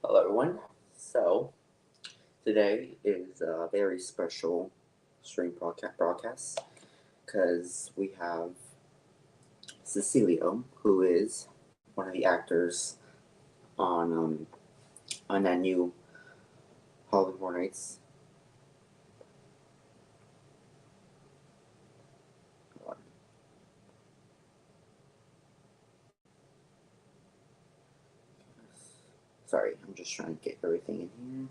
Hello, everyone. So, today is a very special stream broadcast because we have Cecilio, who is one of the actors on um, on that new Hollywood Horror Nights. Sorry, I'm just trying to get everything in here.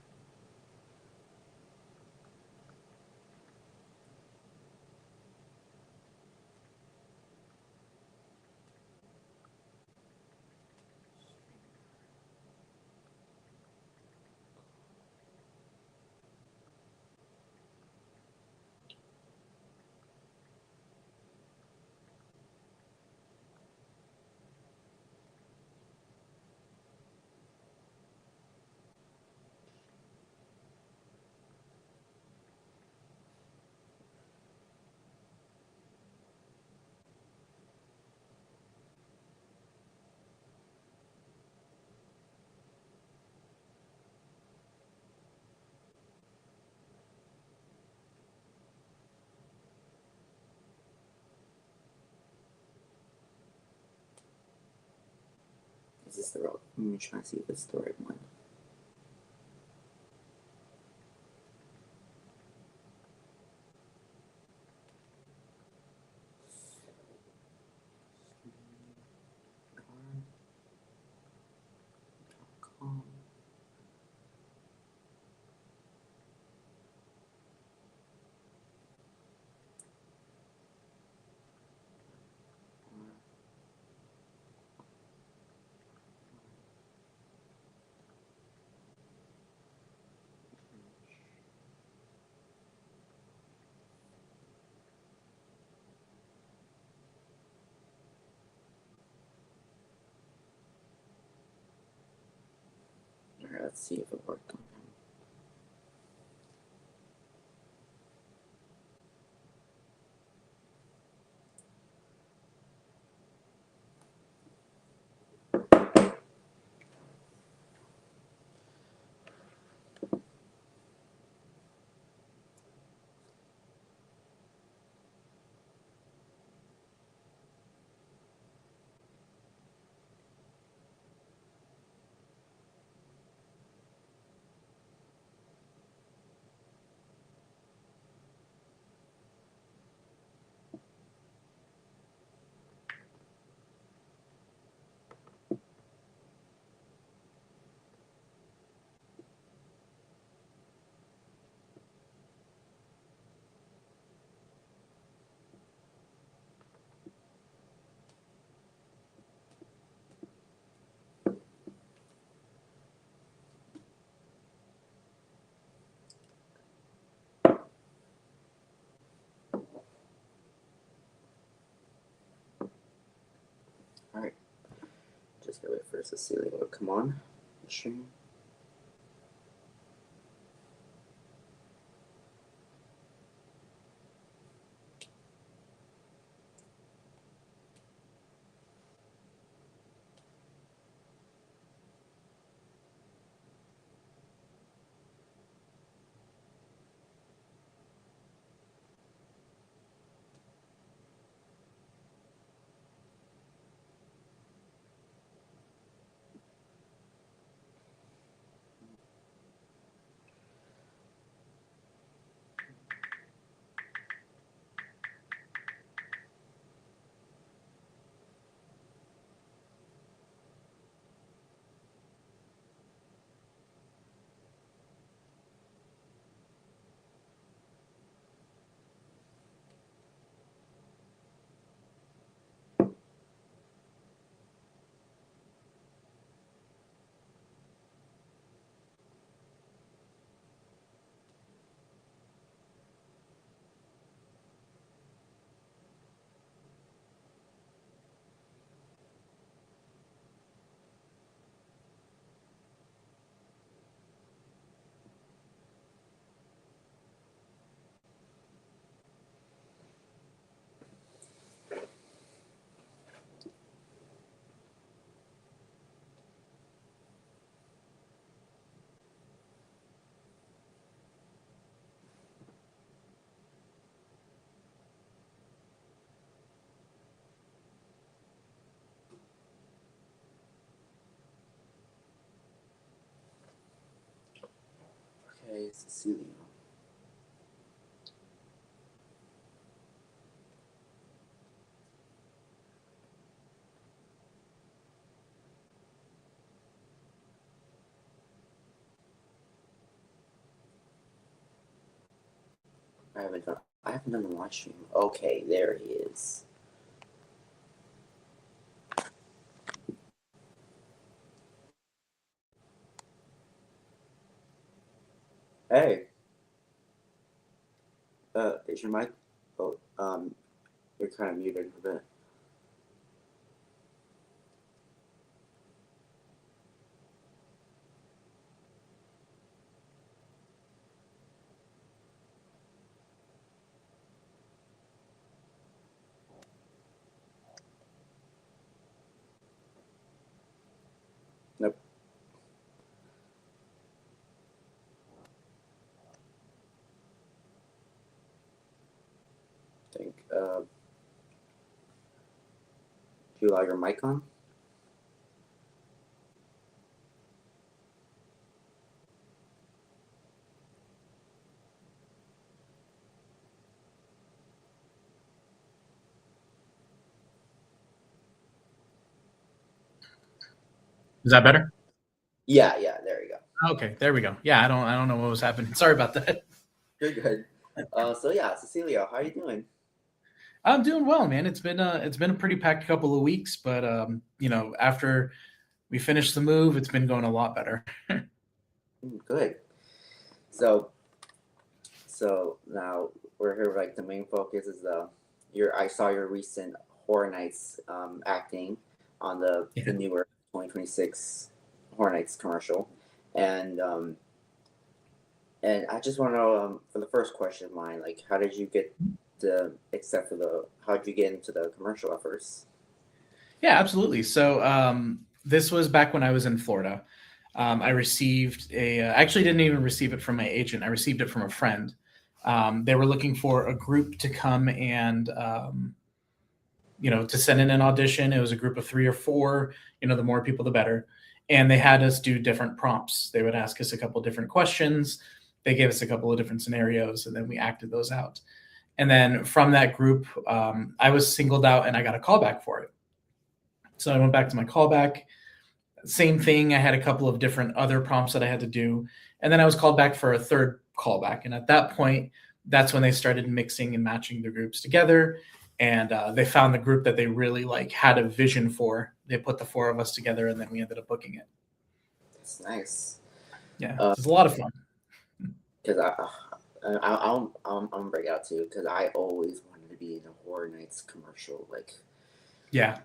Is this the right? Let me try to see if it's the right one. Alright, let's see if it worked on him. Alright, just gotta wait for Cecilio to come on the stream. is Cecilio? I haven't done the live stream. Okay, there he is. Hey, is your mic? Oh, you're kind of muted a bit. Nope. I think. Do you allow your mic on? Is that better? Yeah, there you go. Okay, there we go. Yeah, I don't know what was happening. Sorry about that. You're good. So yeah, Cecilio, how are you doing? I'm doing well, man. It's been a pretty packed couple of weeks, but after we finished the move, it's been going a lot better. Good. So now we're here. Like the main focus is I saw your recent Horror Nights acting on the Yeah. newer 2026 Horror Nights commercial, and I just want to know for the first question of mine, like how did you get how did you get into the commercial at first? Yeah, absolutely. So this was back when I was in Florida. I received I actually didn't even receive it from my agent. I received it from a friend. They were looking for a group to come and to send in an audition. It was a group of 3 or 4. The more people, the better. And they had us do different prompts. They would ask us a couple different questions. They gave us a couple of different scenarios, and then we acted those out. And then from that group, I was singled out, and I got a callback for it. So I went back to my callback. Same thing. I had a couple of different other prompts that I had to do, and then I was called back for a third callback. And at that point, that's when they started mixing and matching the groups together, and they found the group that they really had a vision for. They put the 4 of us together, and then we ended up booking it. That's nice. Yeah, it was a lot of fun. Because I'm gonna break out too because I always wanted to be in a Horror Nights commercial. Yeah.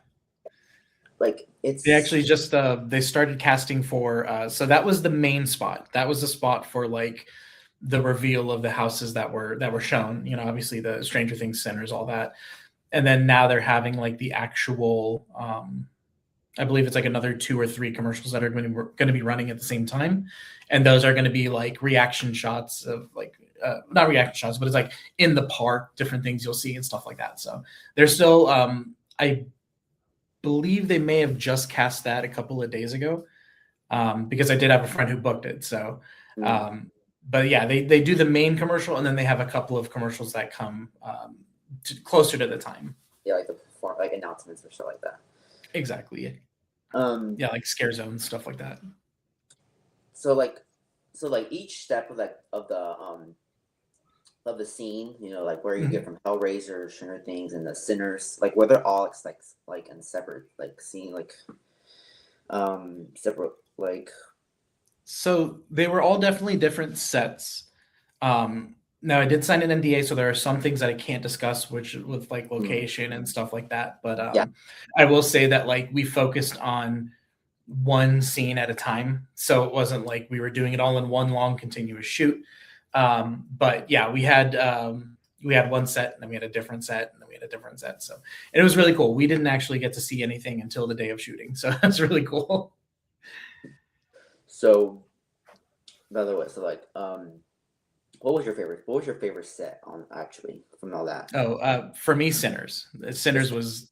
It's They actually just they started casting for so that was the main spot. That was the spot for the reveal of the houses that were shown. Obviously the Stranger Things centers, all that, and then now they're having the actual. I believe it's another 2 or 3 commercials that are going to be running at the same time, and those are going to be reaction shots of not reaction shots, but it's in the park, different things you'll see and stuff like that. So they're still. I believe they may have just cast that a couple of days ago, because I did have a friend who booked it. So, but yeah, they do the main commercial, and then they have a couple of commercials that come closer to the time. Yeah, the announcements or stuff like that. Exactly. Yeah, scare zones, stuff like that. So each step of the scene, where you get from Hellraiser, Stranger Things, and the Sinners, where they're all in separate scene, separate So they were all definitely different sets. Now I did sign an NDA, so there are some things that I can't discuss, with location and stuff like that. But yeah. I will say that we focused on one scene at a time, so it wasn't we were doing it all in one long continuous shoot. But yeah, we had one set, and then we had a different set, and then we had a different set. So and it was really cool. We didn't actually get to see anything until the day of shooting, so that's really cool. So, by the way, what was your favorite set on actually from all that? Oh, for me, Sinners. Sinners was,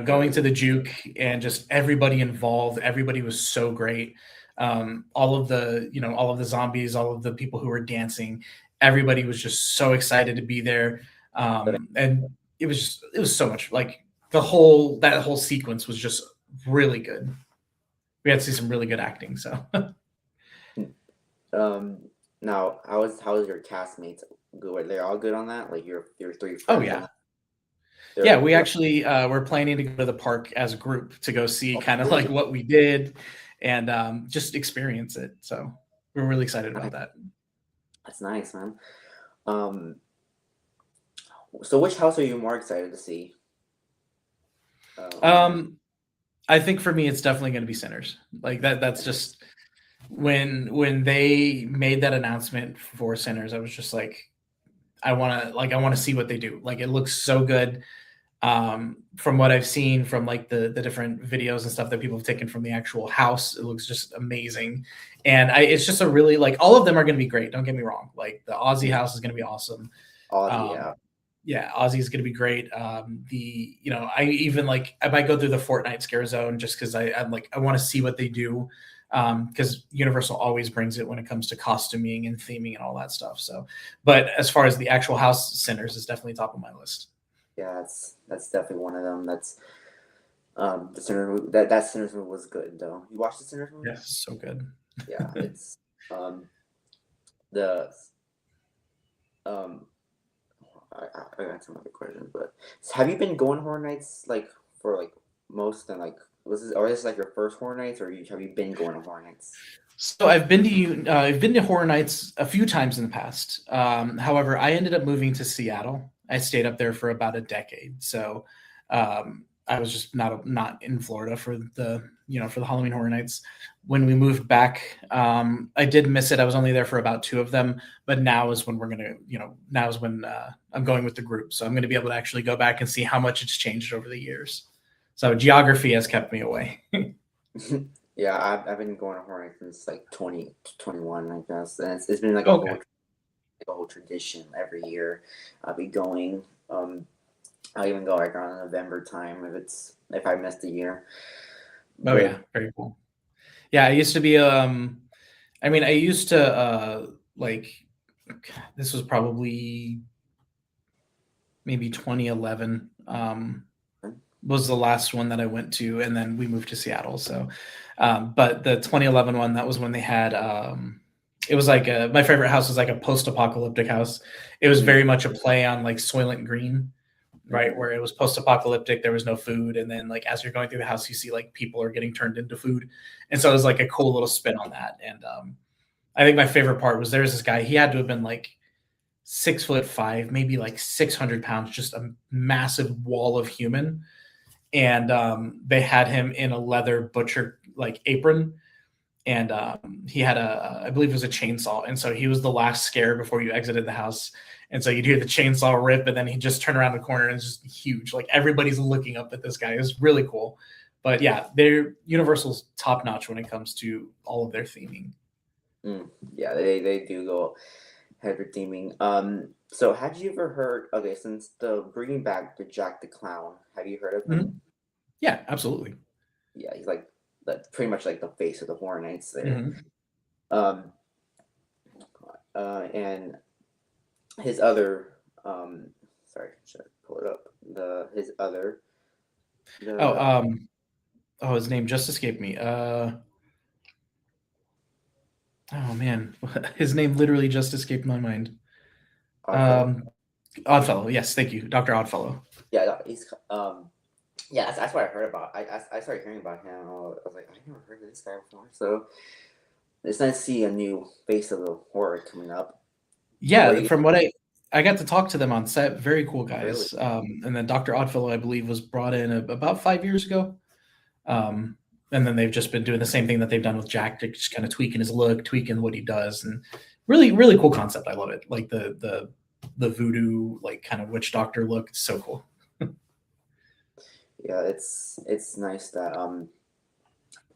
going to the juke and just everybody involved. Everybody was so great. All of the all of the zombies, all of the people who were dancing, everybody was just so excited to be there, But and it was so much like that whole sequence was just really good. We had to see some really good acting. So um, now how was your castmates? Good? Were they all good on that? Like your three oh friends on yeah. that? Yeah, They're we what? actually were planning to go to the park as a group to go see Oh, kind of like really? what we did and just experience it. So we're really excited Nice. about that. That's nice, man. Um, so which house are you more excited to see? On Um, I think for me, it's definitely going to be Sinners. Like that. That's Sinners. just when they made that announcement for Sinners. I was just like, I want to see what they do. Like it looks so good. From what I've seen from like the different videos and stuff that people have taken from the actual house, it looks just amazing. And it's just a really like all of them are going to be great. Don't get me wrong. Like the Aussie Yeah. house is going to be awesome. Ozzy, Um, yeah. yeah, Ozzy is going to be great. I even like I might go through the Fortnite scare zone just because I'm like I want to see what they do. Because Universal always brings it when it comes to costuming and theming and all that stuff. So, but as far as the actual house Sinners is definitely top of my list. Yeah, that's definitely one of them. That's the Sinners movie, that Sinners movie was good though. You watched the Sinners movie? Yes, so good. Yeah, it's the um I got some other questions, but have you been going horror nights like for like most and like was this or is this like your first horror nights or have you been going to horror nights? So I've been to horror nights a few times in the past. However, I ended up moving to Seattle. I stayed up there for about a decade, so I was just not in Florida for the Halloween Horror Nights. When we moved back, I did miss it. I was only there for about two of them, but now is when now is when I'm going with the group, so I'm gonna be able to actually go back and see how much it's changed over the years. So geography has kept me away. Yeah, I've been going to horror nights since like 2021, I guess, and it's been Okay. like a whole tradition every year. I'll be going. I even go like around November time if I missed a year. Oh But yeah, very cool. Yeah, I used to be I mean, I used to like this was probably maybe 2011 was the last one that I went to and then we moved to Seattle. So but the 2011 one that was when they had it was like my favorite house was like a post-apocalyptic house. It was mm, very much a play on like Soylent Green, right? mm, Where it was post-apocalyptic, there was no food, and then like as you're going through the house, you see like people are getting turned into food, and so it was like a cool little spin on that. And I think my favorite part was there's this guy. He had to have been like 6'5", maybe like 600 pounds, just a massive wall of human. And they had him in a leather butcher like apron, and he had I believe it was a chainsaw, and so he was the last scare before you exited the house. And so you'd hear the chainsaw rip, and then he'd just turn around the corner, and it's just huge. Like everybody's looking up at this guy. It's really cool. But yeah, they're Universal's top notch when it comes to all of their theming. mm. Yeah, they do go heavy theming. So had you ever heard? Okay, since the bringing back the Jack the Clown, have you heard of him? Mhm. Yeah, absolutely. Yeah, he's like pretty much like the face of the Horror Nights there. Mhm. Um, and his other sorry, should I pull it up? The his other Oh, the his name just escaped me. Oh man, his name literally just escaped my mind. Oddfellow. Um, Oddfellow. Yes, thank you, Doctor Oddfellow. Yeah, he's yeah, that's what I heard about. I started hearing about him. And I was like, I never heard of this guy before. So it's nice to see a new face of the horror coming up. Were Yeah, you from what I got to talk to them on set. Very cool really? guys. And then Doctor Oddfellow, I believe, was brought in about 5 years ago. Um, and then they've just been doing the same thing that they've done with Jack, just kind of tweaking his look, tweaking what he does, and really, really cool concept. I love it. Like the voodoo, like kind of witch doctor look. It's so cool. Yeah, it's nice that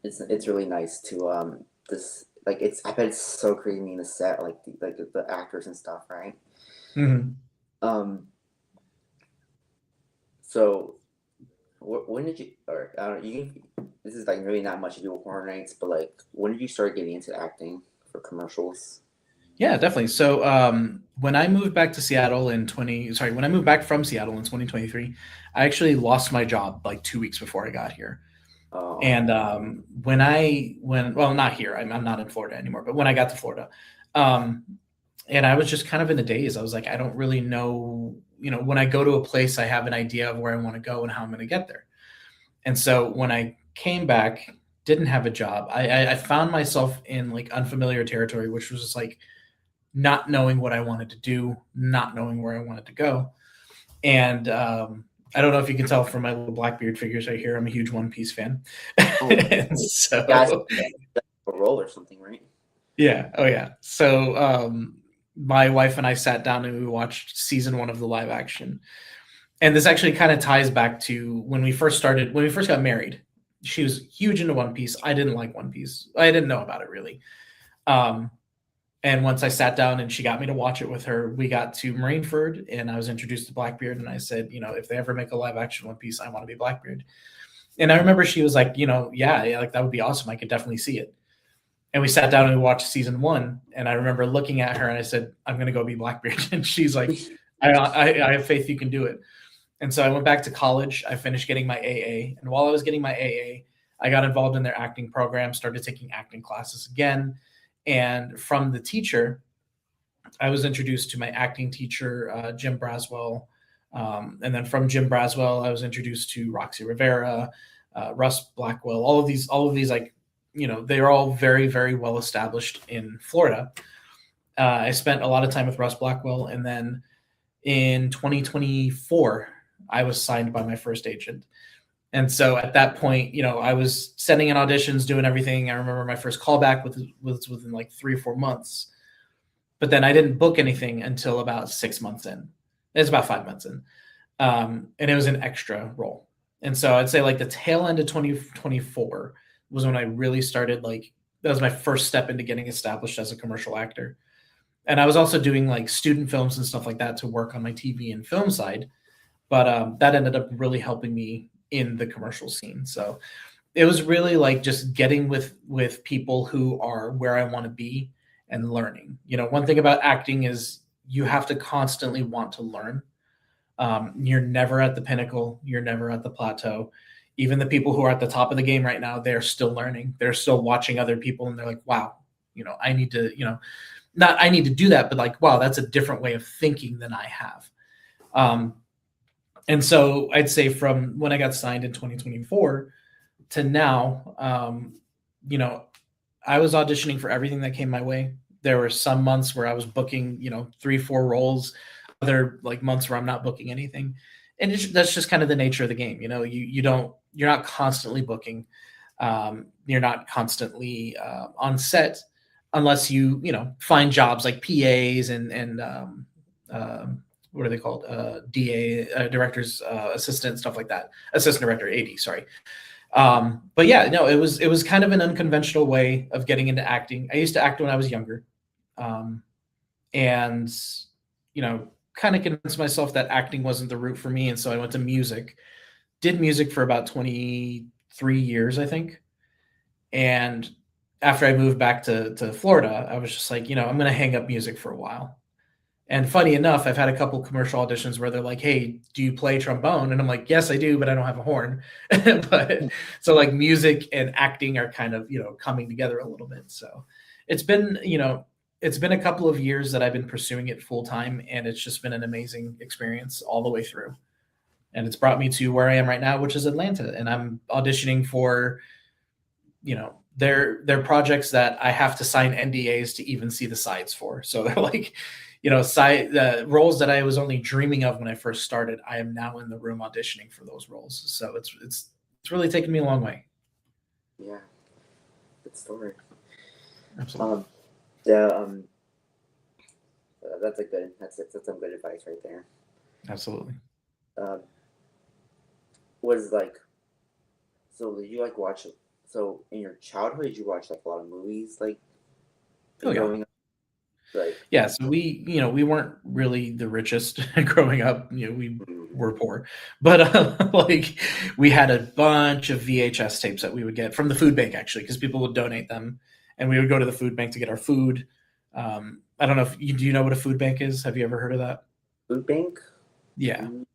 it's really nice to this like it's I bet it's so creepy in the set like the actors and stuff, right? Mhm. Um, so when did you or I don't know, you this is like really not much to do with Horror Nights, but like, when did you start getting into acting for commercials? Yeah, definitely. So when I moved back to Seattle in 20, sorry, when I moved back from Seattle in 2023, I actually lost my job like 2 weeks before I got here. Oh, And well, not here, I'm not in Florida anymore, but when I got to Florida, um, and I was just kind of in a daze. I was like, I don't really know, when I go to a place, I have an idea of where I want to go and how I'm going to get there. And so when I came back, didn't have a job, I found myself in like unfamiliar territory, which was just like not knowing what I wanted to do, not knowing where I wanted to go. And I don't know if you can tell from my little Blackbeard figures right here, I'm a huge One Piece fan. oh, And yeah, so, a role or something, right? yeah, oh yeah. So my wife and I sat down and we watched season one of the live action. And this actually kind of ties back to when we first got married. She was huge into One Piece. I didn't like One Piece. I didn't know about it really. Um, And once I sat down and she got me to watch it with her, we got to Marineford and I was introduced to Blackbeard. And I said, if they ever make a live action One Piece, I want to be Blackbeard. And I remember she was like, yeah, like that would be awesome. I could definitely see it. And we sat down and we watched season one. And I remember looking at her and I said, I'm going to go be Blackbeard. And she's like, I have faith you can do it. And so I went back to college. I finished getting my AA. And while I was getting my AA, I got involved in their acting program, started taking acting classes again. And from the teacher, I was introduced to my acting teacher, Jim Braswell. And then from Jim Braswell, I was introduced to Roxy Rivera, Russ Blackwell, all of these, like, they're all very, very well established in Florida. I spent a lot of time with Russ Blackwell. And then in 2024, I was signed by my first agent. And so at that point, I was sending in auditions, doing everything. I remember my first callback was within like 3 or 4 months. But then I didn't book anything until about 6 months in. It's about 5 months in. And it was an extra role. And so I'd say like the tail end of 2024 was when I really started, like, that was my first step into getting established as a commercial actor. And I was also doing like student films and stuff like that to work on my TV and film side. But that ended up really helping me in the commercial scene. So it was really like just getting with people who are where I want to be and learning. One thing about acting is you have to constantly want to learn. You're never at the pinnacle. You're never at the plateau. Even the people who are at the top of the game right now, they're still learning. They're still watching other people, and they're like, "Wow, I need to, not I need to do that, but like, wow, that's a different way of thinking than I have." Um, and so I'd say from when I got signed in 2024 to now, I was auditioning for everything that came my way. There were some months where I was booking, 3, 4 roles, other like months where I'm not booking anything. And that's just kind of the nature of the game. You're not constantly booking. You're not constantly on set unless you find jobs like PAs and what are they called? DA, director's assistant, stuff like that. Assistant director, AD, sorry. But yeah, no, it was kind of an unconventional way of getting into acting. I used to act when I was younger, um, and kind of convinced myself that acting wasn't the route for me, and so I went to music. Did music for about 23 years, I think, and after I moved back to Florida, I was just like, I'm going to hang up music for a while. And funny enough, I've had a couple commercial auditions where they're like, "Hey, do you play trombone?" And I'm like, "Yes, I do, but I don't have a horn." But so like music and acting are kind of, coming together a little bit. So it's been, it's been a couple of years that I've been pursuing it full time, and it's just been an amazing experience all the way through. And it's brought me to where I am right now, which is Atlanta, and I'm auditioning for, they're projects that I have to sign NDAs to even see the sides for. So they're like, side roles that I was only dreaming of when I first started. I am now in the room auditioning for those roles. So it's really taken me a long way. Yeah, good story. Absolutely. Yeah, that's some good advice right there. Absolutely. Um, was like, so did you like watch? So in your childhood, did you watch like a lot of movies, like Oh yeah. growing up? Like, Yeah. So we weren't really the richest growing up. We we're poor, but like we had a bunch of VHS tapes that we would get from the food bank actually, because people would donate them, and we would go to the food bank to get our food. I don't know if you do you know what a food bank is? Have you ever heard of that? Food bank? Yeah. Mm,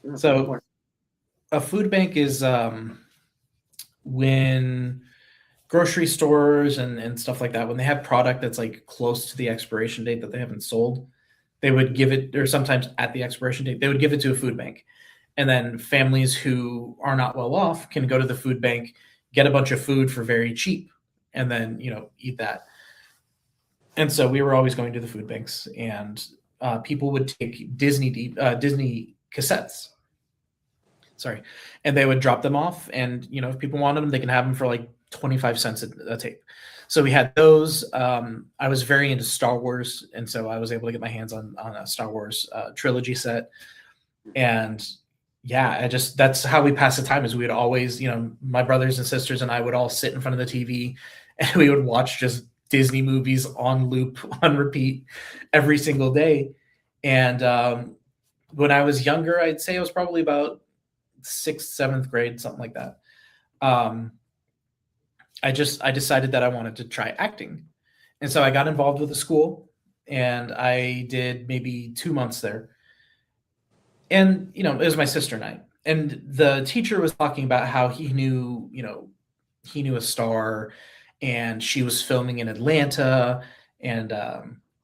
no, tell me So more. a food bank is when grocery stores and stuff like that, when they have product that's like close to the expiration date that they haven't sold, they would give it, or sometimes at the expiration date, they would give it to a food bank. And then families who are not well off can go to the food bank, get a bunch of food for very cheap, and then, eat that. And so we were always going to the food banks, and people would take Disney cassettes, sorry, and they would drop them off. And if people wanted them, they can have them for like 25 cents a tape. So we had those. I was very into Star Wars, and so I was able to get my hands on a Star Wars trilogy set. And yeah, that's how we passed the time. Is we would always, my brothers and sisters and I would all sit in front of the TV, and we would watch just Disney movies on loop, on repeat, every single day. And when I was younger, I'd say I was probably about sixth, seventh grade, something like that. Um, I decided that I wanted to try acting, and so I got involved with a school, and I did maybe 2 months there. And it was my sister and I, and the teacher was talking about how he knew a star, and she was filming in Atlanta, and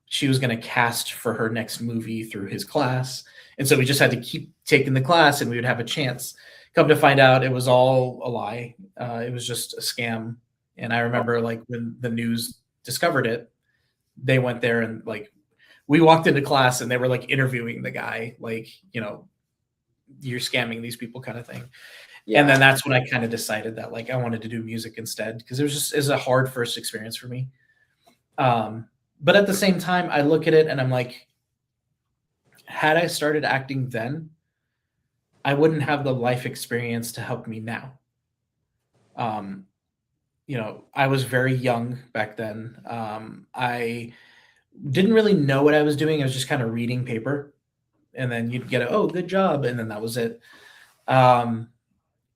she was going to cast for her next movie through his class. And so we just had to keep taking the class, and we would have a chance. Come to find out, it was all a lie. It was just a scam. And I remember, like, when the news discovered it, they went there, and like we walked into class, and they were like interviewing the guy, like, you're scamming these people, kind of thing. And then Yeah. that's when I kind of decided that, like, I wanted to do music instead, because it was a hard first experience for me. But at the same time, I look at it and I'm like, had I started acting then, I wouldn't have the life experience to help me now. Um, I was very young back then. I didn't really know what I was doing. I was just kind of reading paper, and then you'd get oh, good job, and then that was it. Um,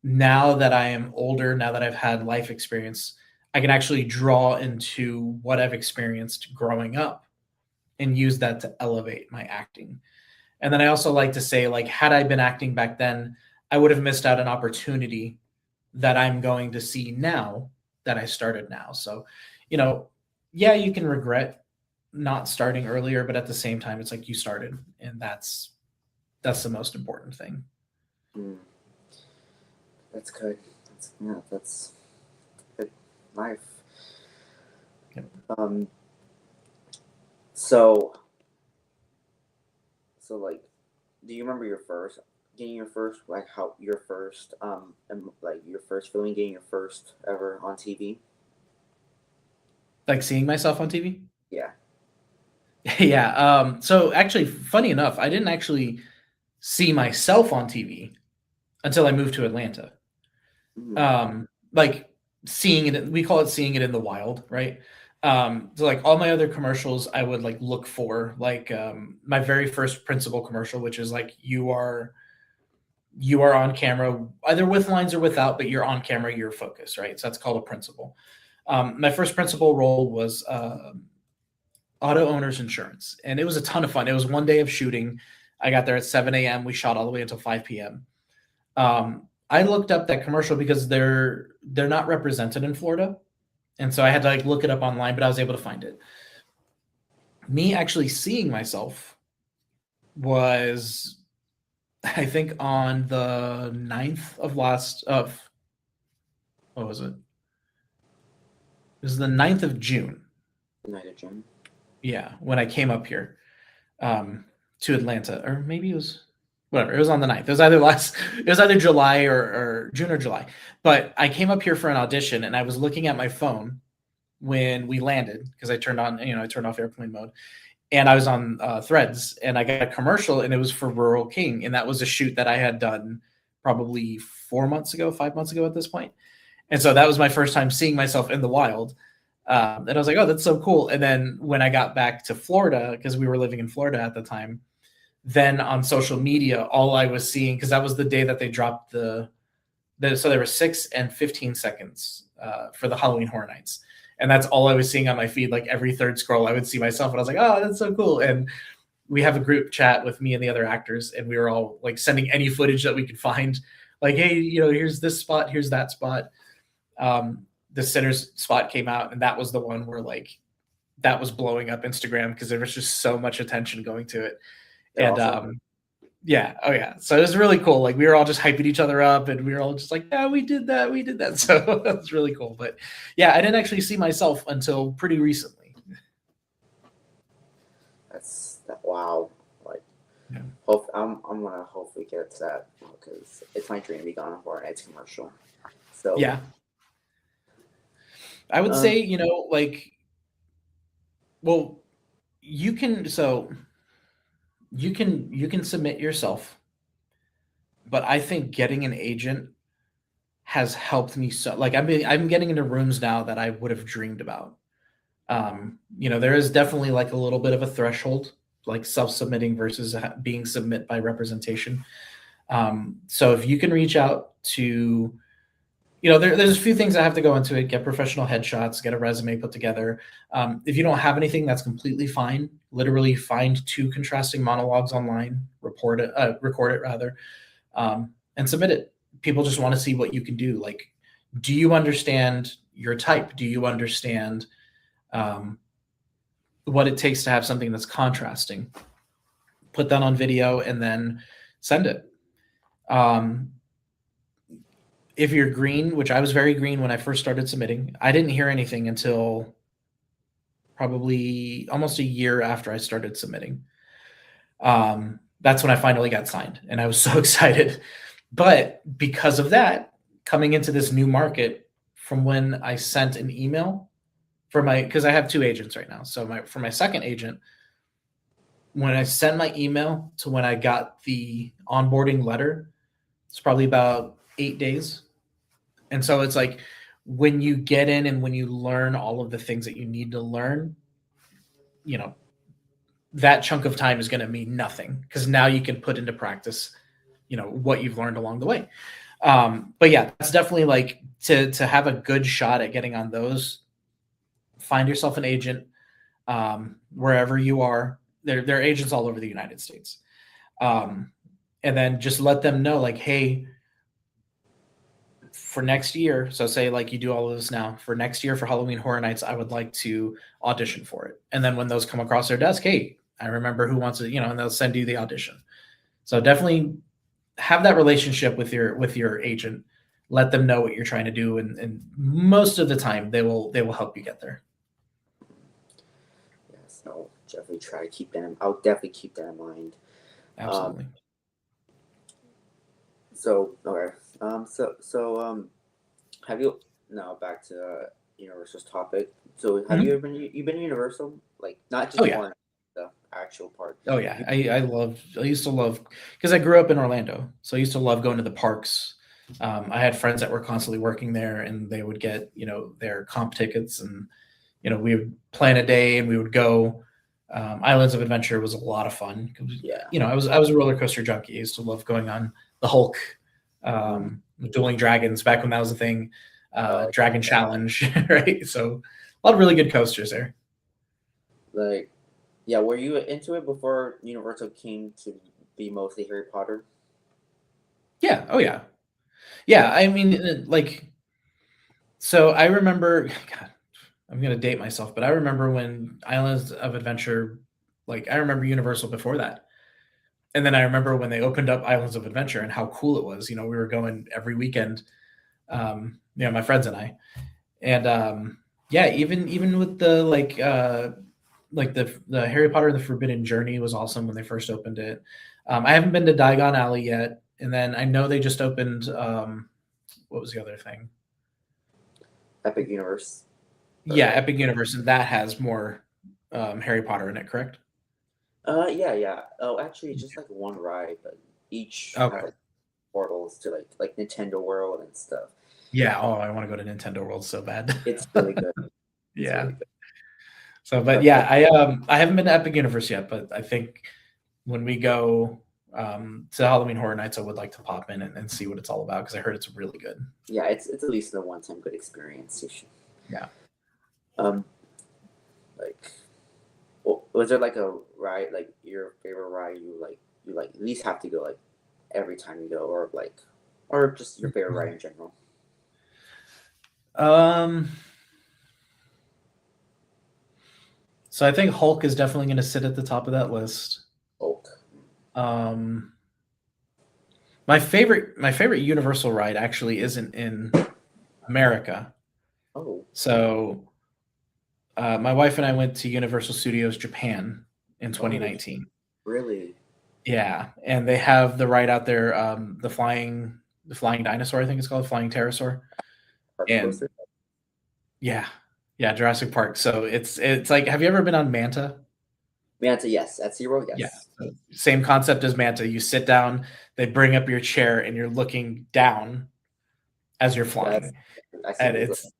Now that I am older, now that I've had life experience, I can actually draw into what I've experienced growing up and use that to elevate my acting. And then I also like to say, like, had I been acting back then, I would have missed out an opportunity that I'm going to see now that I started now. So, yeah, you can regret not starting earlier, but at the same time, it's like you started, and that's the most important thing. Mm, that's good. That's good life. Yep. Um, so like, do you remember getting your first, like, how your first like your first feeling getting your first ever on TV? Like seeing myself on TV. Yeah. Yeah. So actually, funny enough, I didn't actually see myself on TV until I moved to Atlanta. Mm, Like seeing it, we call it seeing it in the wild, right? So like all my other commercials, I would like look for like my very first principal commercial, which is like you are on camera either with lines or without, but you're on camera, you're focused, right? So that's called a principal. My first principal role was auto owners insurance, and it was a ton of fun. It was one day of shooting. I got there at 7 a.m. We shot all the way until 5 p.m. I looked up that commercial because they're not represented in Florida, and so I had to like look it up online, but I was able to find it. Me actually seeing myself was, I think, on the 9th of last of what was it? It was the 9th of June. nitrogen. Yeah, when I came up here to Atlanta, or maybe it was whatever. It was on the 9th. It was either July or June or July. But I came up here for an audition, and I was looking at my phone when we landed because I turned off airplane mode, and I was on Threads, and I got a commercial, and it was for Rural King, and that was a shoot that I had done probably 5 months ago at this point. And so that was my first time seeing myself in the wild. And I was like, oh, that's so cool. And then when I got back to Florida, because we were living in Florida at the time, then on social media, all I was seeing, because that was the day that they dropped so there were 6 and 15 seconds for the Halloween Horror Nights. And that's all I was seeing on my feed. Like every third scroll, I would see myself, and I was like, "Oh, that's so cool!" And we have a group chat with me and the other actors, and we were all like sending any footage that we could find. Like, hey, here's this spot, here's that spot. The Sinners spot came out, and that was the one where like that was blowing up Instagram because there was just so much attention going to it. They're And also yeah, oh yeah. So it was really cool. Like we were all just hyping each other up, and we were all just like, "Yeah, we did that, we did that." So that's really cool. But yeah, I didn't actually see myself until pretty recently. wow. Like, Yeah. I'm gonna hopefully get to that because it's my dream to be on a Horror Nights commercial. So Yeah, I would um, say like, well, you can you can submit yourself, but I think getting an agent has helped me so. Like I'm getting into rooms now that I would have dreamed about. There is definitely like a little bit of a threshold, like self-submitting versus being submit by representation. So if you can reach out to, there's a few things that have to go into it. Get professional headshots, get a resume put together. If you don't have anything, that's completely fine. Literally find 2 contrasting monologues online, record it rather, and submit it. People just want to see what you can do. Like, do you understand your type? Do you understand um, what it takes to have something that's contrasting? Put that on video and then send it. Um, if you're green, which I was very green when I first started submitting, I didn't hear anything until probably almost a year after I started submitting. That's when I finally got signed, and I was so excited. But because of that, coming into this new market, from when I sent an email because I have 2 agents right now. So for my second agent, when I sent my email to when I got the onboarding letter, it's probably about 8 days. And so it's like when you get in and when you learn all of the things that you need to learn, you know, that chunk of time is going to mean nothing because now you can put into practice, what you've learned along the way. But yeah, that's definitely like to have a good shot at getting on those. Find yourself an agent wherever you are. There are agents all over the United States. And then just let them know, like, hey, for next year, so say like you do all of this now, for next year for Halloween Horror Nights, I would like to audition for it. And then when those come across their desk, hey, I remember who wants it, and they'll send you the audition. So definitely have that relationship with your agent. Let them know what you're trying to do, and most of the time they will help you get there. yes, I'll definitely try to keep that. I'll definitely keep that in mind. Um, Absolutely. so okay. Have you now back to Universal's topic? So have you Mhm. ever you been to Universal? Like not Oh just yeah. Horror Nights, the actual park. Oh yeah, I used to love because I grew up in Orlando, so I used to love going to the parks. I had friends that were constantly working there, and they would get their comp tickets, and we would plan a day and we would go. Islands of Adventure was a lot of fun. Yeah. I was a roller coaster junkie. I used to love going on the Hulk, Mm. Dueling Dragons back when that was a thing, Oh, Dragon Challenge, right? So a lot of really good coasters there. like yeah. Were you into it before Universal came to be mostly Harry Potter? Yeah. Oh yeah. Yeah. I mean, like, so I remember. God, I'm gonna date myself, but I remember when Islands of Adventure, like I remember Universal before that. And then I remember when they opened up Islands of Adventure and how cool it was. We were going every weekend, my friends and I. And yeah, even with the like the Harry Potter and the Forbidden Journey was awesome when they first opened it. I haven't been to Diagon Alley yet, and then I know they just opened. What was the other thing? Epic Universe. Yeah, Or Epic Universe, and that has more Harry Potter in it, correct? yeah, yeah. Oh, actually, just like one ride, but each Okay. has like portals to like Nintendo World and stuff. Yeah. Oh, I want to go to Nintendo World so bad. It's really good. It's Yeah. really good. So, but But yeah, I haven't been to Epic Universe yet, but I think when we go to Halloween Horror Nights, I would like to pop in and see what it's all about because I heard it's really good. Yeah, it's at least a one time good experience. You should, Yeah. um, like, well, was there like a ride, like your favorite ride you like at least have to go like every time you go, or like, or just your favorite ride in general? Um, so I think Hulk is definitely going to sit at the top of that list. Oak. Um, my favorite Universal ride actually isn't in America. Oh, So my wife and I went to Universal Studios Japan in oh, 2019. really? Yeah, and they have the ride out there, the flying dinosaur, I think it's called, flying pterosaur, Park and coaster? yeah, yeah, Jurassic Park. So it's like, have you ever been on Manta? Manta, yes. At SeaWorld, Yeah, yes. so same concept as Manta. You sit down, they bring up your chair, and you're looking down as you're Yes, flying, I see and videos.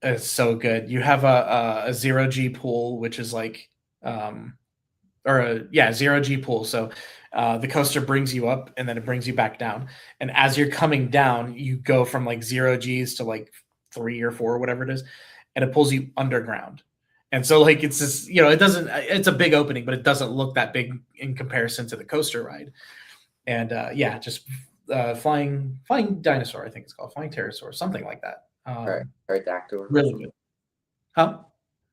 it's so good. You have a zero G pool, which is like um, or a yeah zero G pool. So the coaster brings you up and then it brings you back down. And as you're coming down, you go from like zero G's to like 3 or 4 or whatever it is, and it pulls you underground. And so like it's this, it doesn't. It's a big opening, but it doesn't look that big in comparison to the coaster ride. And yeah, just flying dinosaur, I think it's called flying pterosaur, something like that. Right, pterodactyl or Really something good, huh?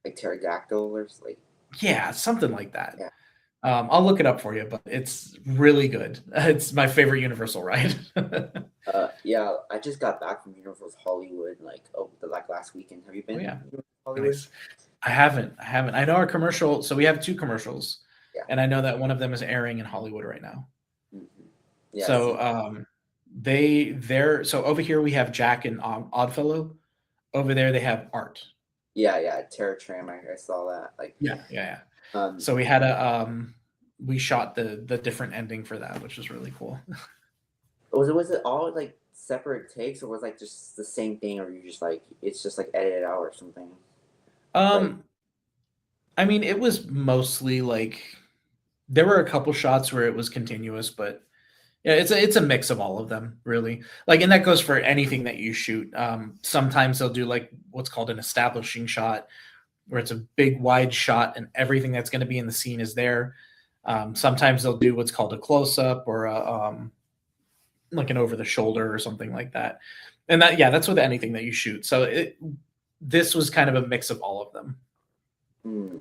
like pterodactyl or like Yeah, something like that. yeah. I'll look it up for you, but it's really good. It's my favorite Universal ride. Oh Yeah, I just got back from Universal's Hollywood like the like last weekend. Have you been yeah, to Universal Hollywood? nice. I haven't. I haven't. I know our commercial. So we have 2 commercials, Yeah. and I know that one of them is airing in Hollywood right now. Hmm. Yeah, So see. they're so over here we have Jack and Oddfellow. Over there they have Art. Yeah, yeah, Terror Tram. I saw that. Like, Yeah, yeah, yeah. um, So we had a we shot the different ending for that, which was really cool. was it all like separate takes, or was like just the same thing, or you just like it's just like edited out or something? Like, Um, I mean, it was mostly like there were a couple shots where it was continuous, but yeah, it's a mix of all of them, really. Like, and that goes for anything that you shoot. Sometimes they'll do like what's called an establishing shot, where it's a big wide shot and everything that's going to be in the scene is there. Sometimes they'll do what's called a close up or like an over the shoulder or something like that. And that, yeah, that's with anything that you shoot. So this was kind of a mix of all of them. hmm.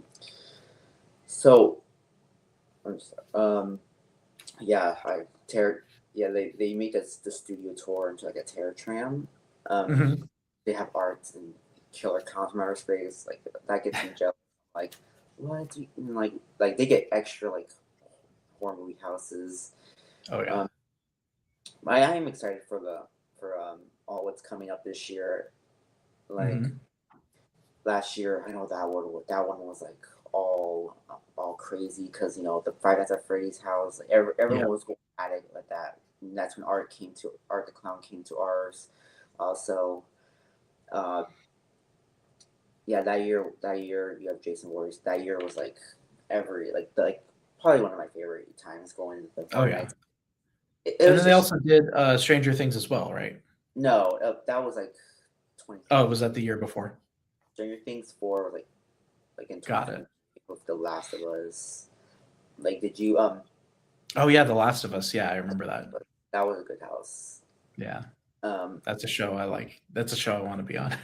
So, yeah, I Terror. Yeah, they make us the studio tour into like a Terror Tram. Um, Hmm. they have arts and killer cosmetic sprays. Like that gets me jealous. Like, what? And, like they get extra like horror movie houses. Oh yeah. Um, I am excited for the for all what's coming up this year. Like Hmm. last year, I know that one was like all crazy because the Five Nights at Freddy's house. Like, Yeah. everyone was going at it with that. And that's when Art the Clown came to ours. Also, uh, yeah, that year you have Jason Voorhees. That year was like like probably one of my favorite times going to the Oh Horror yeah. Nights. It And was then they just also did Stranger Things as well, right? no, that was like Oh, was 2020. that the year before? Stranger Things 4 was like in Got 2020 it. with The Last of Us. Like, did you Oh yeah, The Last of Us. Yeah, I remember that. that was a good house. Yeah, Um, that's a show I like. That's a show I want to be on.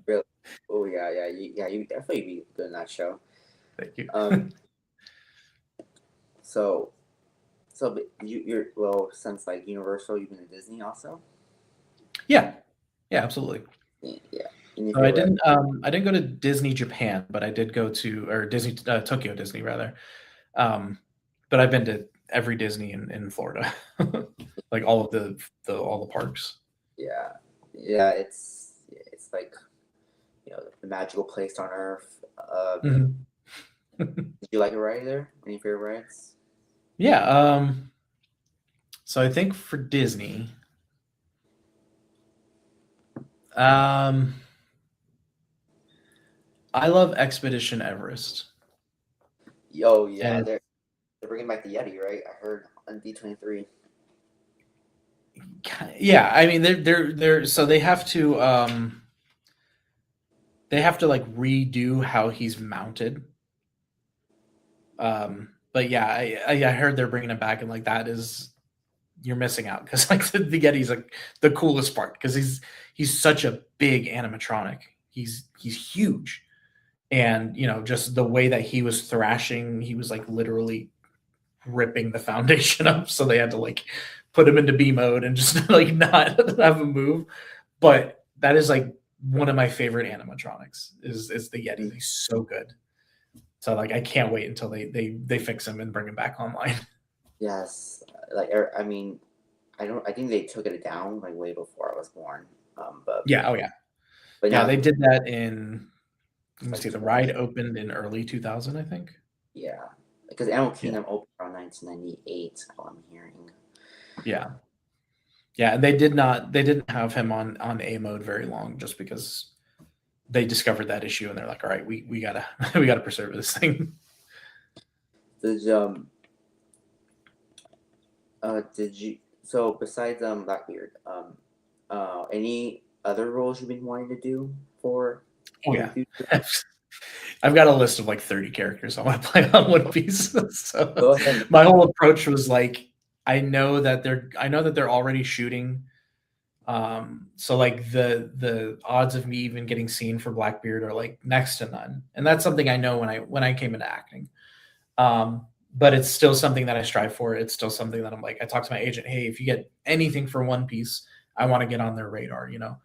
really, oh yeah, you definitely be good in that show. Thank you. Um, so but you're well since like Universal, you've been to Disney also. Yeah, yeah, absolutely. Yeah, yeah. And your So I favorite? didn't I didn't go to Disney Japan, but I did go to or Disney Tokyo Disney rather. Um, but I've been to every Disney in Florida, like all of all the parks. Yeah, yeah. It's like the magical place on earth. Mhm. Did you like a ride there? Any favorite rides? Yeah. So I think for Disney, um, I love Expedition Everest, Oh yeah, and they're bringing back the Yeti, right? I heard on D23. Yeah, I mean they're so they have to like redo how he's mounted. But yeah, I heard they're bringing it back, and like that is you're missing out because like the Yeti's like the coolest part because he's such a big animatronic. He's huge, and you know just the way that he was thrashing, he was like literally ripping the foundation up. So they had to like put him into B mode and just like not have him move. But that is like one of my favorite animatronics is the Yeti. He's so good. So like I can't wait until they fix him and bring him back online. Yes, I mean, I don't. I think they took it down like way before I was born. But Yeah, oh yeah. Yeah, now they they did that in let me like see, the 20. ride opened in early 2000, I think. Yeah, because Animal Yeah. Kingdom opened around 1998. How I'm hearing. Yeah. Yeah, and they didn't have him on A mode very long just because they discovered that issue and they're like, all right, we gotta we gotta preserve this thing. Did did you so besides Blackbeard any other roles you've been wanting to do for Oh in the yeah. future? I've got a list of like 30 characters I want to play on One Piece. So Go ahead. my whole approach was like, I know that they're already shooting. So like the odds of me even getting seen for Blackbeard are like next to none. And that's something I know when I came into acting. But it's still something that I strive for. It's still something that I'm like, I talk to my agent, hey, if you get anything for One Piece, I want to get on their radar, you know.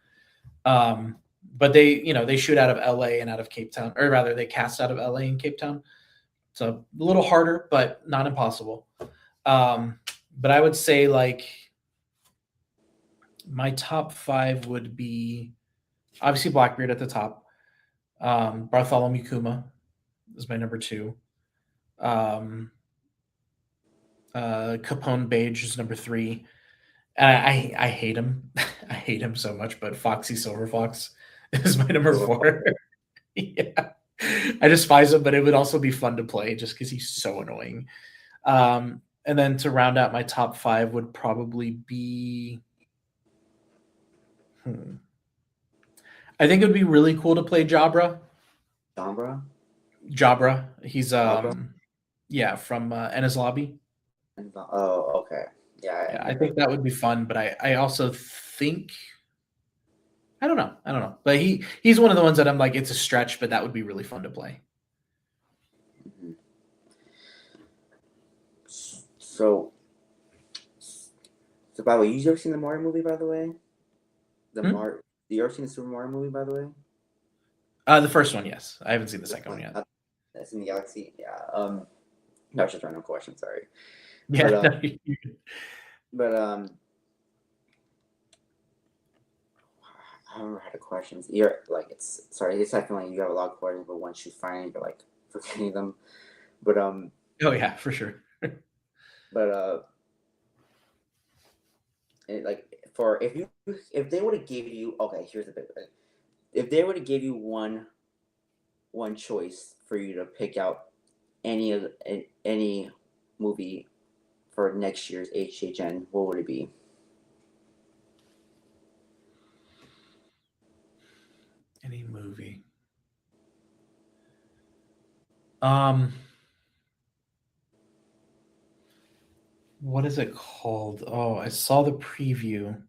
Um, but they, you know, they shoot out of LA and out of Cape Town, or rather, they cast out of LA and Cape Town. So a little harder, but not impossible. Um, but I would say like my top five would be obviously Blackbeard at the top. Bartholomew Kuma is my number two. Um, Capone Beige is number three. And I hate him. I hate him so much, but Foxy Silver Fox is my number four. Yeah. I despise him, but it would also be fun to play just because he's so annoying. And then to round out my top five would probably be. I think it would be really cool to play Jabra. Sombra? Jabra. He's Jabra? yeah, from Ennis Lobby. Oh, okay. Yeah, I Yeah, I never. think that would be fun, but I also think I don't know. I don't know. But he's one of the ones that I'm like, it's a stretch, but that would be really fun to play. Mhm. So, so by the way, you ever seen the Mario movie? By the way, the Hmm? Mar. You ever seen the Super Mario movie? By the way, The first one, yes. I haven't seen the second one yet. That's in the Galaxy. Yeah. No, it's just a random question. Sorry, but Yeah. No, but I remember I had a question. You're like it's sorry. It's like you have a lot of questions, but once you find, you're like forgetting them. But oh yeah, for sure. but like for if they would have gave you okay, here's the bit. If they would have give you one choice for you to pick out any movie for next year's HHN, what would it be? Any movie. Um, what is it called? Oh, I saw the preview.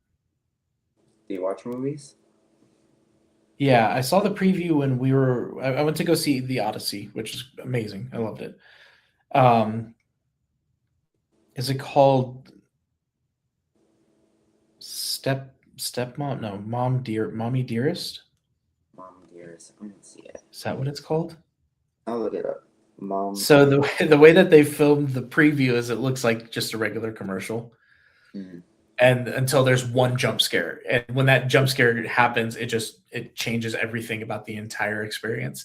Do you watch movies? Yeah, I saw the preview when we were. I went to go see The Odyssey, which is amazing. I loved it. Um, is it called Stepmom? No, Mommy Dearest. Mom Dearest. I didn't see it. Is that what it's called? I'll look it up. Mom. So the way that they filmed the preview is it looks like just a regular commercial, Mm, and until there's one jump scare, and when that jump scare happens, it changes everything about the entire experience.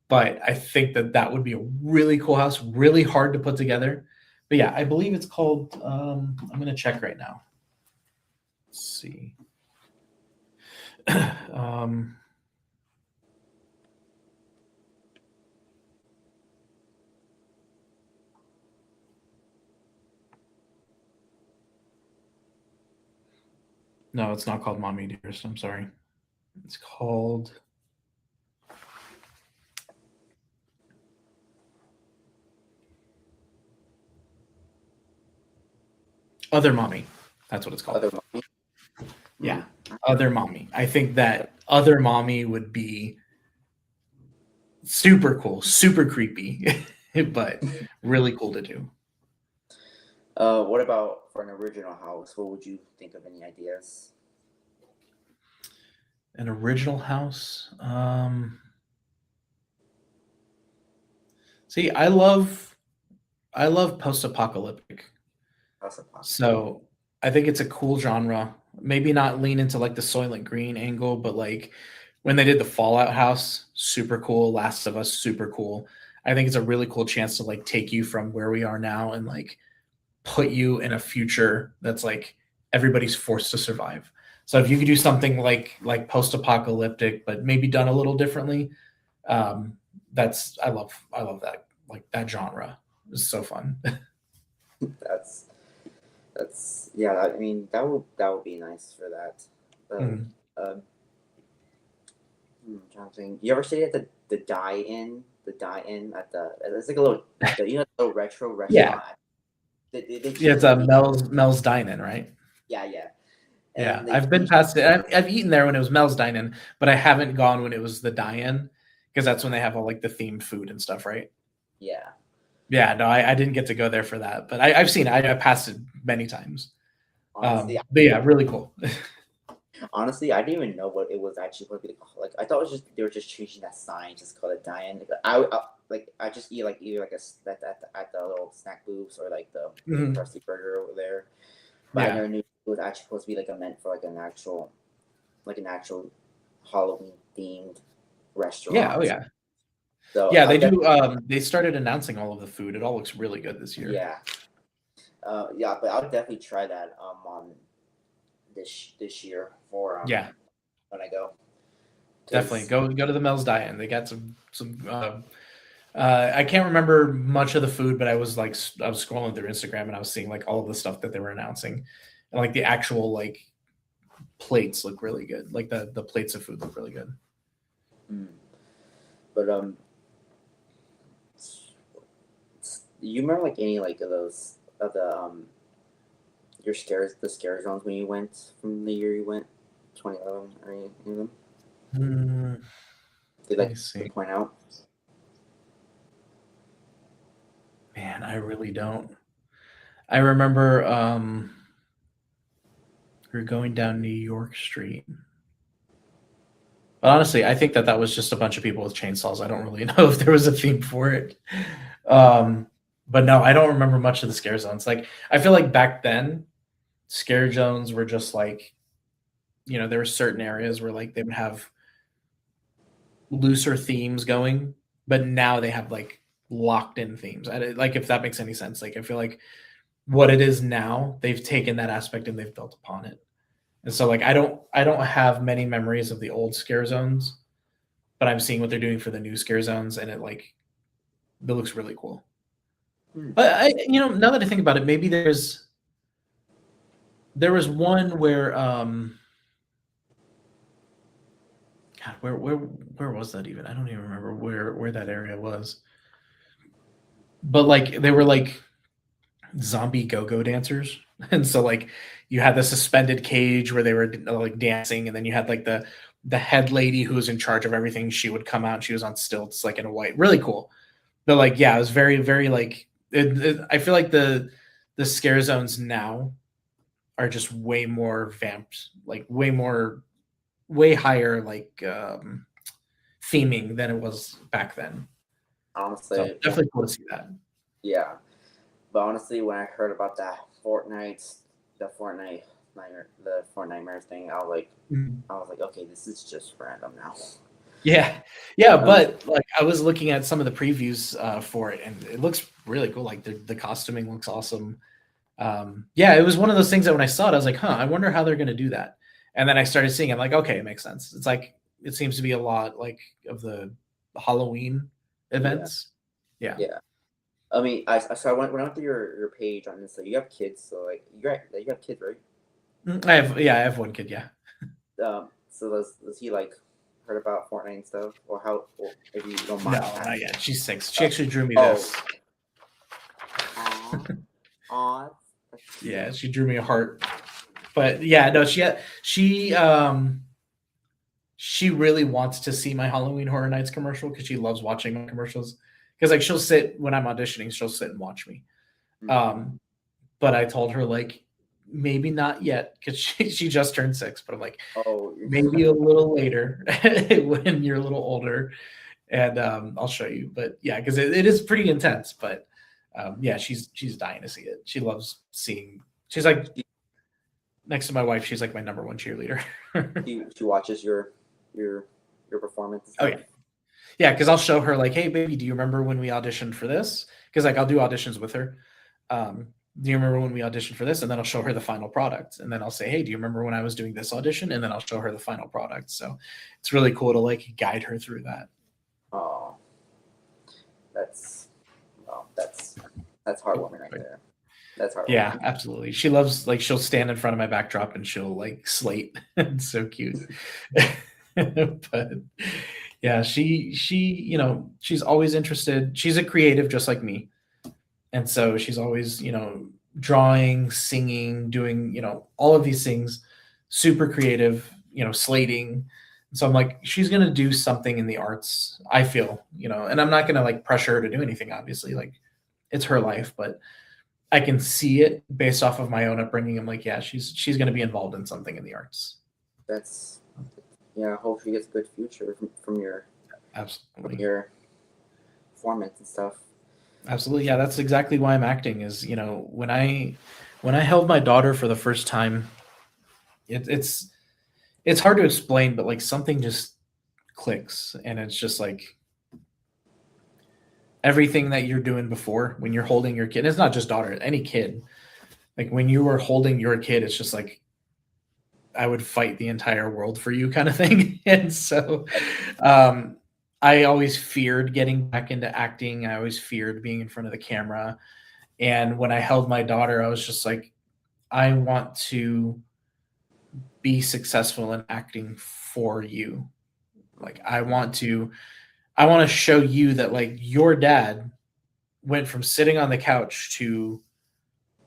But I think that that would be a really cool house, really hard to put together. But yeah, I believe it's called. I'm gonna check right now. Let's see. um, No, it's not called Mommy Dearest. I'm sorry. It's called Other Mommy. That's what it's called. Other mommy. Hmm. Yeah, Other Mommy. I think that Other Mommy would be super cool, super creepy, but really cool to do. What about for an original house? What would you think of any ideas? An original house. See, I love post-apocalyptic. House of Pop. So I think it's a cool genre. Maybe not lean into like the Soylent Green angle, but like when they did the Fallout house, super cool. Last of Us, super cool. I think it's a really cool chance to like take you from where we are now and like put you in a future that's like everybody's forced to survive. So if you could do something like post-apocalyptic, but maybe done a little differently, um, that's I love that like that genre. It's so fun. That's yeah. I mean, that would be nice for that. But Mm. um, I'm trying to think. You ever stay at the die-in? The die-in at the it's like a little the little retro Yeah, restaurant. They yeah, it's changed a the Mel's Dine-In, right? yeah, yeah, Yeah, and they I've been changed past it. I've eaten there when it was Mel's Dine-In, but I haven't gone when it was the Dine-In because that's when they have all like the themed food and stuff, right? yeah. Yeah, no, I didn't get to go there for that, but I've seen it. I passed it many times. Honestly, But yeah, really cool. honestly, I didn't even know what it was actually going to be like. I thought it was just they were just changing that sign, just called it die-in. I just eat like either like at the little snack booths or like the big Mhm. crusty burger over there. But I Yeah, never knew it was actually supposed to be like a meant for like an actual Halloween themed yeah, oh restaurant. yeah, So yeah. I They definitely do. They started announcing all of the food. It all looks really good this year. yeah. Yeah, but I'll definitely try that on this year for Yeah, when I go definitely because go to the Mel's Dine-In. They got some I can't remember much of the food, but I was scrolling through Instagram and I was seeing like all of the stuff that they were announcing, and like the actual like plates look really good. Like the plates of food look really good. mm, but you remember like any like of those of the the scare zones when you went from the year you went 2011 or any of them? Mm, They let me like see. to point out. Man, I really don't. I remember we were going down New York Street. But honestly, I think that that was just a bunch of people with chainsaws. I don't really know if there was a theme for it. Um, but no, I don't remember much of the scare zones. Like I feel like back then, scare zones were just like there were certain areas where like they would have looser themes going, but now they have like locked in themes. Like if that makes any sense. Like I feel like what it is now, they've taken that aspect and they've built upon it. And so like I don't have many memories of the old scare zones, but I'm seeing what they're doing for the new scare zones and it looks really cool. Hmm. But now that I think about it, maybe there was one where God, where was that even? I don't even remember where that area was. But like they were like zombie go-go dancers. And so like you had the suspended cage where they were like dancing, and then you had like the head lady who was in charge of everything. She would come out and she was on stilts, like in a white, really cool. But like yeah, it was very, very like I feel like the scare zones now are just way more vamped, like way higher like theming than it was back then. So Honestly, definitely cool to see that. yeah. But honestly, when I heard about Fortnite, the Fortnite the Fortnite thing, Mhm. I was like, okay, this is just random now. Yeah, yeah, Um, but like I was looking at some of the previews for it, and it looks really cool. Like the costuming looks awesome. Yeah, it was one of those things that when I saw it, I was like, huh, I wonder how they're going to do that. And then I started seeing it, I'm like, okay, it makes sense. It's like it seems to be a lot like of the Halloween yeah, events. Yeah. yeah. I mean, I so I went through your page on Insta. You have kids, so like you have kids, right? I have one kid. Yeah. So does he like heard about Fortnite and stuff, or how? Or if you don't mind No, not asking. yet. She's 6. She Uh, actually drew me oh, this. aw, aw, that's Yeah, cute. she drew me a heart. But yeah, no, she really wants to see my Halloween Horror Nights commercial because she loves watching my commercials. Because like she'll sit when I'm auditioning, she'll sit and watch me. Mm-hmm. Um, but I told her like maybe not yet because she just turned 6. But I'm like Oh, maybe a little later when you're a little older, and I'll show you. But yeah, because it is pretty intense. But yeah, she's dying to see it. She loves seeing. She's like she, next to my wife. She's like my number one cheerleader. she watches your your performance and Oh stuff. yeah, yeah. Because I'll show her like, hey baby, do you remember when we auditioned for this? Because like I'll do auditions with her. Um, do you remember when we auditioned for this? And then I'll show her the final product. And then I'll say, hey, do you remember when I was doing this audition? And then I'll show her the final product. So it's really cool to like guide her through that. Oh, that's well, that's heartwarming right But there. That's yeah, heartwarming. absolutely. She loves like she'll stand in front of my backdrop and she'll like slate. It's so cute. But yeah, she's always interested. She's a creative just like me. And so she's always, drawing, singing, doing, all of these things, super creative, slating. So I'm like, she's gonna do something in the arts, I feel, and I'm not gonna like pressure her to do anything, obviously. Like it's her life, but I can see it based off of my own upbringing. I'm like, yeah, she's gonna be involved in something in the arts. That's yeah. I hope she gets a good future from Absolutely. your performance and stuff. Absolutely. Yeah, that's exactly why I'm acting is, when I held my daughter for the first time, it's hard to explain, but like something just clicks and it's just like everything that you're doing before when you're holding your kid. And it's not just daughter, any kid. Like when you were holding your kid, it's just like I would fight the entire world for you kind of thing. And so um I always feared getting back into acting. I always feared being in front of the camera. And when I held my daughter, I was just like, I want to be successful in acting for you. Like I want to show you that like your dad went from sitting on the couch to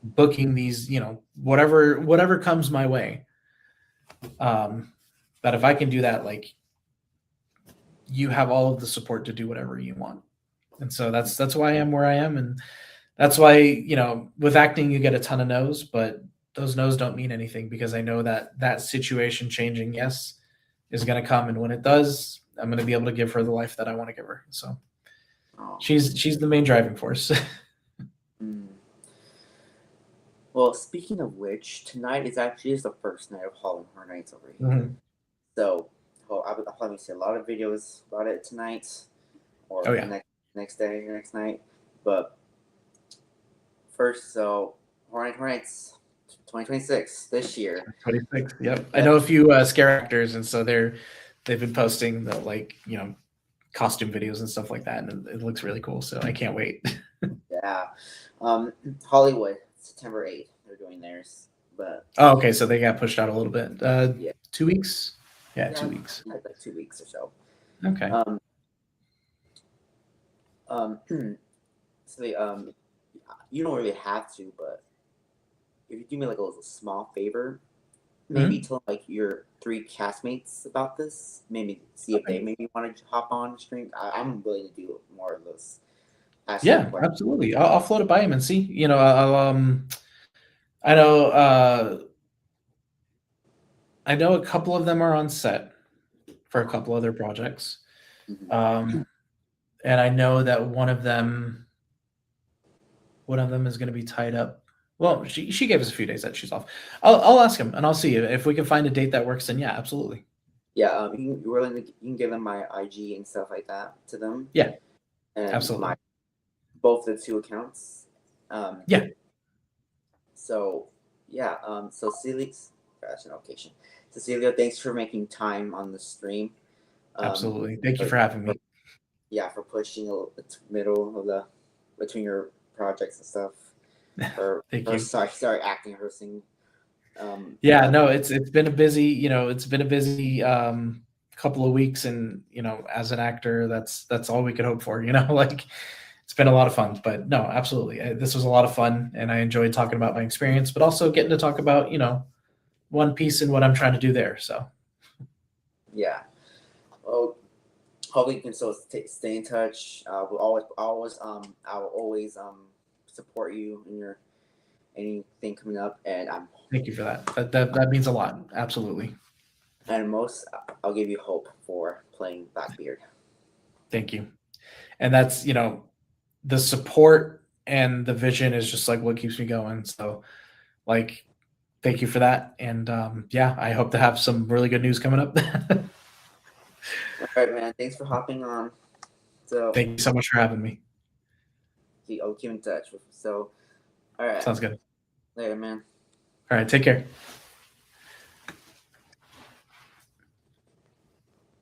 booking these, whatever comes my way. Um, that if I can do that, like you have all of the support to do whatever you want. And so that's why I am where I am, and that's why with acting you get a ton of no's, but those no's don't mean anything because I know that that situation changing yes is going to come, and when it does, I'm going to be able to give her the life that I want to give her. So Oh. she's the main driving force. Mm. Well, speaking of which, tonight is actually is the first night of Halloween Horror Nights over here. Mhm. So, I'll probably see a lot of videos about it tonight, Oh or yeah, next day, or next night. But first, so Horror Nights 2026 this year. 26. Yep, I Yeah, know a few scare actors, and so they've been posting the like costume videos and stuff like that, and it looks really cool. So I can't wait. yeah. Hollywood, September 8th. They're doing theirs, but Oh, okay, so they got pushed out a little bit. yeah, 2 weeks. Yeah, yeah, 2 weeks. like 2 weeks or so. Okay. Um, um, so you don't really have to, but if you do me like a little small favor, maybe Mhm. tell like your three castmates about this. Maybe see if Okay. they maybe want to hop on the stream. I'm willing to do more of this. Ask them Yeah, questions. absolutely. I'll float it by him and see. I know I know a couple of them are on set for a Uh-huh. couple other projects. Hmm. Um, and I know that one of them is going to be tied up. Well, she gave us a few days that she's off. I'll ask him and I'll see if we can find a date that works. Then yeah, absolutely. Yeah, you can give them my IG and stuff like that to them, Yeah, and my absolutely. both the two accounts. Um, Yeah, so yeah, so Cecilio's gosh, an location. Cecilio, thanks for making time on the stream. Um, absolutely. Thank you for, for having for me. yeah, for pushing the middle of the between your projects and stuff. Or Thank you. sorry, acting or singing. Yeah, no, it's been a busy, it's been a busy couple of weeks, and as an actor, that's all we could hope for. Like it's been a lot of fun. But no, absolutely, this was a lot of fun, and I enjoyed talking about my experience, but also getting to talk about One Piece and what I'm trying to do there. So yeah. Well, hopefully you can still stay in touch. We'll I will always support you in your anything coming up, and thank you for that. That means a lot. Absolutely, most I'll give you hope for playing Blackbeard. thank you. And that's the support and the vision is just like what keeps me going. So like thank you for that. And yeah, I hope to have some really good news coming up. All right, man. Thanks for hopping on. So Thank you so much for having me. I'll keep in touch. So all right, Sounds good. later, man. All right, take care.